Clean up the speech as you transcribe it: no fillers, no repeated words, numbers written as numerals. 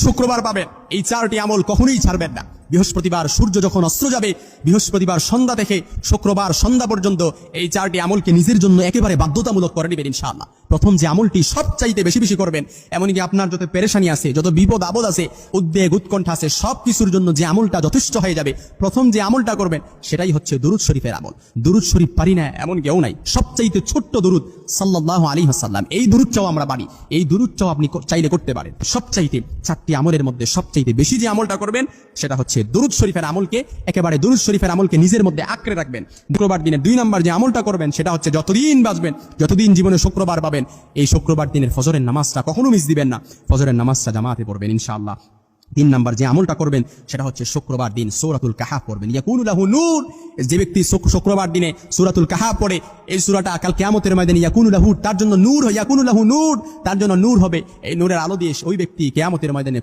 শুক্রবার পাবেন। এই 4টি আমল কখনোই ছাড়বেন না। বৃহস্পতিবার সূর্য যখন অস্ত যাবে, বৃহস্পতিবার সন্ধ্যা থেকে শুক্রবার সন্ধ্যা পর্যন্ত এই 4টি আমলকে নিজের জন্য একেবারে বাধ্যতামূলক করে নেবেন ইনশাআল্লাহ। প্রথম যে আমলটি সবচাইতে বেশি বেশি করবেন, এমনকি আপনার যত পেরেশানি আছে, যত বিপদ আপদ আছে, উদ্বেগ উৎকণ্ঠা আছে, সব কিছুর জন্য যে আমলটা যথেষ্ট হয়ে যাবে, প্রথম যে আমলটা করবেন সেটাই হচ্ছে দুরুদ শরীফের আমল। দুরুদ শরীফ পারি না এমন কেউ নাই। সবচাইতে ছোট্ট দুরুদ সাল্লাল্লাহু আলাইহি ওয়াসাল্লাম, এই দুরুদটাও আমরা পারি। এই দুরুদটাও আপনি চাইলে করতে পারেন। সবচাইতে 4টি আমলের মধ্যে সবচাইতে বেশি যে আমলটা করবেন সেটা হচ্ছে দুরুদ শরীফের আমলকে, একেবারে দুরুদ শরীফের আমলকে নিজের মধ্যে আঁকড়ে রাখবেন। শুক্রবার দিনে 2 নম্বর যে আমলটা করবেন সেটা হচ্ছে যতদিন বাঁচবেন, যতদিন জীবনে শুক্রবার পাবেন, এই শুক্রবার দিনের ফজরের নামাজটা কখনো মিস দিবেন না। ফজরের নামাজটা জামাতে পড়বেন ইনশাআল্লাহ। 3 নম্বর যে আমলটা করবেন সেটা হচ্ছে শুক্রবার দিন সূরাতুল কাহাফ পড়বেন। ইয়াকুনু লাহু নূর, যে ব্যক্তি শুক্রবার দিনে সূরাতুল কাহাফ পড়ে, এই সূরাটা কাল কিয়ামতের ময়দানে ইয়াকুনু লাহু, তার জন্য নূর, ইয়াকুনু লাহু নূর, তার জন্য নূর হবে। এই নূরের আলো দিয়ে ওই ব্যক্তি কিয়ামতের ময়দানে